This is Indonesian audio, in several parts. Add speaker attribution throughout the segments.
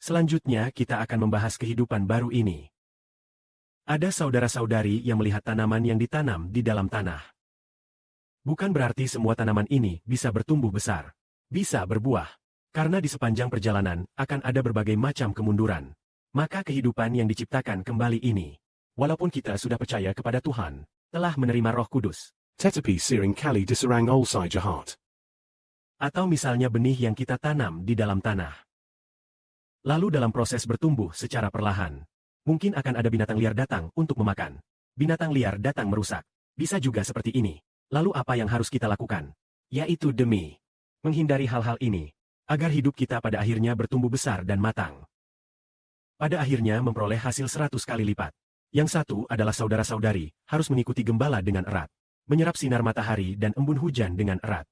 Speaker 1: Selanjutnya kita akan membahas kehidupan baru ini. Ada saudara-saudari yang melihat tanaman yang ditanam di dalam tanah. Bukan berarti semua tanaman ini bisa bertumbuh besar, bisa berbuah. Karena di sepanjang perjalanan akan ada berbagai macam kemunduran. Maka kehidupan yang diciptakan kembali ini, walaupun kita sudah percaya kepada Tuhan, telah menerima Roh Kudus.
Speaker 2: Tetapi sering kali diserang oleh jahat.
Speaker 1: Atau misalnya benih yang kita tanam di dalam tanah. Lalu dalam proses bertumbuh secara perlahan, mungkin akan ada binatang liar datang untuk memakan. Binatang liar datang merusak. Bisa juga seperti ini. Lalu apa yang harus kita lakukan? Yaitu demi menghindari hal-hal ini, agar hidup kita pada akhirnya bertumbuh besar dan matang. Pada akhirnya memperoleh hasil 100 kali lipat. Yang satu adalah saudara-saudari, harus mengikuti gembala dengan erat. Menyerap sinar matahari dan embun hujan dengan erat.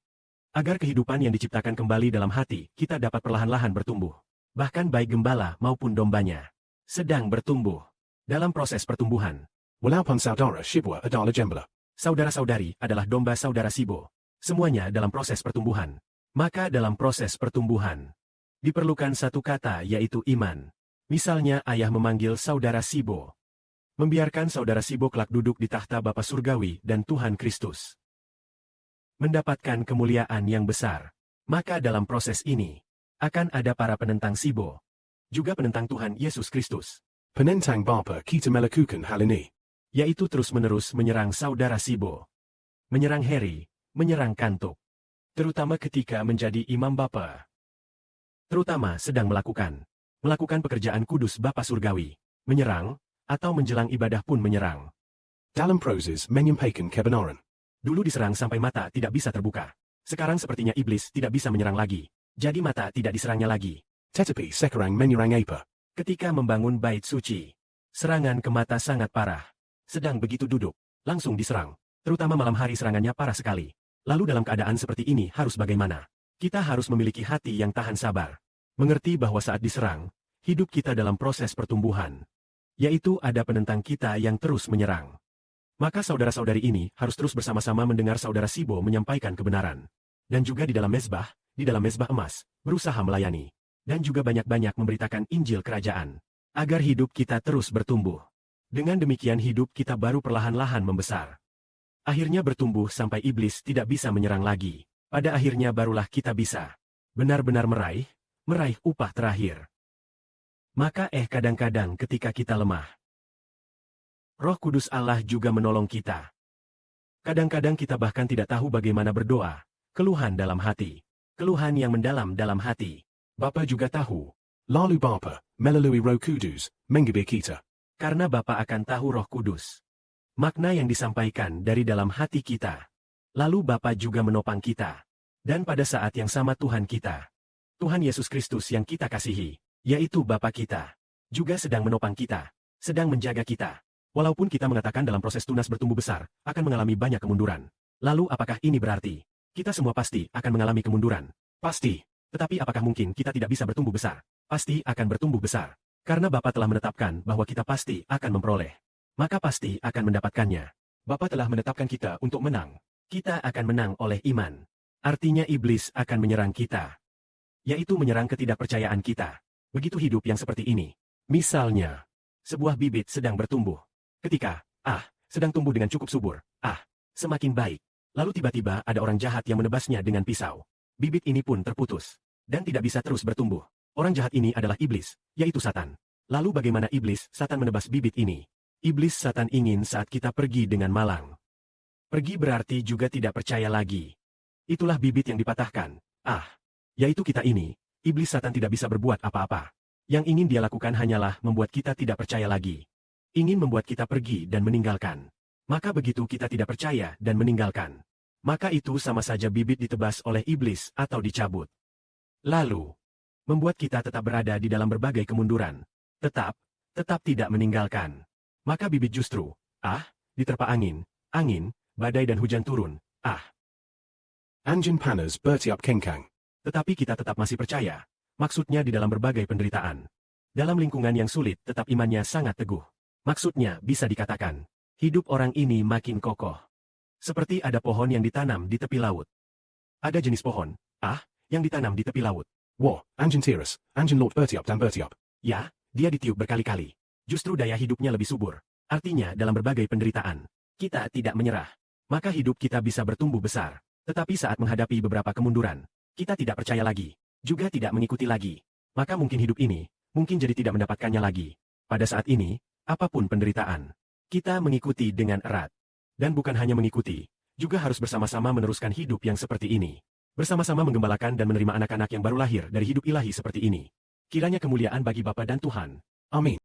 Speaker 1: Agar kehidupan yang diciptakan kembali dalam hati, kita dapat perlahan-lahan bertumbuh. Bahkan baik gembala maupun dombanya sedang bertumbuh. Dalam proses pertumbuhan,
Speaker 2: Walaupun saudara Shibwa adalah jembala.
Speaker 1: saudara-saudari adalah domba saudara Sibo. Semuanya dalam proses pertumbuhan. Maka dalam proses pertumbuhan, diperlukan satu kata yaitu iman. Misalnya ayah memanggil saudara Sibo. Membiarkan saudara Sibo kelak duduk di tahta Bapa Surgawi dan Tuhan Kristus. Mendapatkan kemuliaan yang besar. Maka dalam proses ini, akan ada para penentang Sibo. Juga penentang Tuhan Yesus Kristus.
Speaker 2: Penentang Bapa kita melakukan hal ini.
Speaker 1: Yaitu terus-menerus menyerang saudara Sibo. Menyerang Harry, menyerang Kantuk. Terutama ketika menjadi imam Bapa. Terutama sedang melakukan pekerjaan kudus Bapa Surgawi. Menyerang, atau menjelang ibadah pun menyerang.
Speaker 2: Dalam proses menyampaikan kebenaran.
Speaker 1: Dulu diserang sampai mata tidak bisa terbuka. Sekarang sepertinya iblis tidak bisa menyerang lagi. Jadi mata tidak diserangnya lagi.
Speaker 2: Tetapi sekarang menyerang apa?
Speaker 1: Ketika membangun bait suci, serangan ke mata sangat parah. Sedang begitu duduk, langsung diserang. Terutama malam hari serangannya parah sekali. Lalu dalam keadaan seperti ini harus bagaimana? Kita harus memiliki hati yang tahan sabar. Mengerti bahwa saat diserang, hidup kita dalam proses pertumbuhan. Yaitu ada penentang kita yang terus menyerang. Maka saudara-saudari ini harus terus bersama-sama mendengar saudara Sibo menyampaikan kebenaran. Dan juga di dalam mezbah emas, berusaha melayani. Dan juga banyak-banyak memberitakan Injil Kerajaan. Agar hidup kita terus bertumbuh. Dengan demikian hidup kita baru perlahan-lahan membesar. Akhirnya bertumbuh sampai iblis tidak bisa menyerang lagi. Pada akhirnya barulah kita bisa benar-benar meraih upah terakhir. Maka kadang-kadang ketika kita lemah, Roh Kudus Allah juga menolong kita. Kadang-kadang kita bahkan tidak tahu bagaimana berdoa, keluhan dalam hati, keluhan yang mendalam dalam hati. Bapa juga tahu.
Speaker 2: Lalu Bapa melalui Roh Kudus mengajar kita.
Speaker 1: Karena Bapa akan tahu Roh Kudus. Makna yang disampaikan dari dalam hati kita. Lalu Bapa juga menopang kita. Dan pada saat yang sama Tuhan kita, Tuhan Yesus Kristus yang kita kasihi, yaitu Bapa kita, juga sedang menopang kita, sedang menjaga kita. Walaupun kita mengatakan dalam proses tunas bertumbuh besar, akan mengalami banyak kemunduran. Lalu apakah ini berarti kita semua pasti akan mengalami kemunduran? Pasti. Tetapi apakah mungkin kita tidak bisa bertumbuh besar? Pasti akan bertumbuh besar. Karena Bapa telah menetapkan bahwa kita pasti akan memperoleh. Maka pasti akan mendapatkannya. Bapa telah menetapkan kita untuk menang. Kita akan menang oleh iman. Artinya iblis akan menyerang kita. Yaitu menyerang ketidakpercayaan kita. Begitu hidup yang seperti ini. Misalnya, sebuah bibit sedang bertumbuh. Ketika, sedang tumbuh dengan cukup subur. Semakin baik. Lalu tiba-tiba ada orang jahat yang menebasnya dengan pisau. Bibit ini pun terputus. Dan tidak bisa terus bertumbuh. Orang jahat ini adalah iblis, yaitu Satan. Lalu bagaimana iblis, Satan menebas bibit ini? Iblis Satan ingin saat kita pergi dengan malang. Pergi berarti juga tidak percaya lagi. Itulah bibit yang dipatahkan. Yaitu kita ini. Iblis Satan tidak bisa berbuat apa-apa. Yang ingin dia lakukan hanyalah membuat kita tidak percaya lagi. Ingin membuat kita pergi dan meninggalkan. Maka begitu kita tidak percaya dan meninggalkan. Maka itu sama saja bibit ditebas oleh iblis atau dicabut. Lalu, membuat kita tetap berada di dalam berbagai kemunduran. Tetap tidak meninggalkan. Maka bibit justru, diterpa angin, badai dan hujan turun,
Speaker 2: Anjin panas bertiap kengkang.
Speaker 1: Tetapi kita tetap masih percaya. Maksudnya di dalam berbagai penderitaan. Dalam lingkungan yang sulit tetap imannya sangat teguh. Maksudnya bisa dikatakan, hidup orang ini makin kokoh. Seperti ada pohon yang ditanam di tepi laut. Ada jenis pohon, yang ditanam di tepi laut.
Speaker 2: Anjin tiras, anjin lot bertiap dan bertiap.
Speaker 1: Ya, dia ditiup berkali-kali. Justru daya hidupnya lebih subur. Artinya dalam berbagai penderitaan, kita tidak menyerah. Maka hidup kita bisa bertumbuh besar. Tetapi saat menghadapi beberapa kemunduran, kita tidak percaya lagi. Juga tidak mengikuti lagi. Maka mungkin hidup ini, mungkin jadi tidak mendapatkannya lagi. Pada saat ini, apapun penderitaan, kita mengikuti dengan erat. Dan bukan hanya mengikuti, juga harus bersama-sama meneruskan hidup yang seperti ini. Bersama-sama menggembalakan dan menerima anak-anak yang baru lahir dari hidup ilahi seperti ini. Kiranya kemuliaan bagi Bapa dan Tuhan.
Speaker 2: Amin.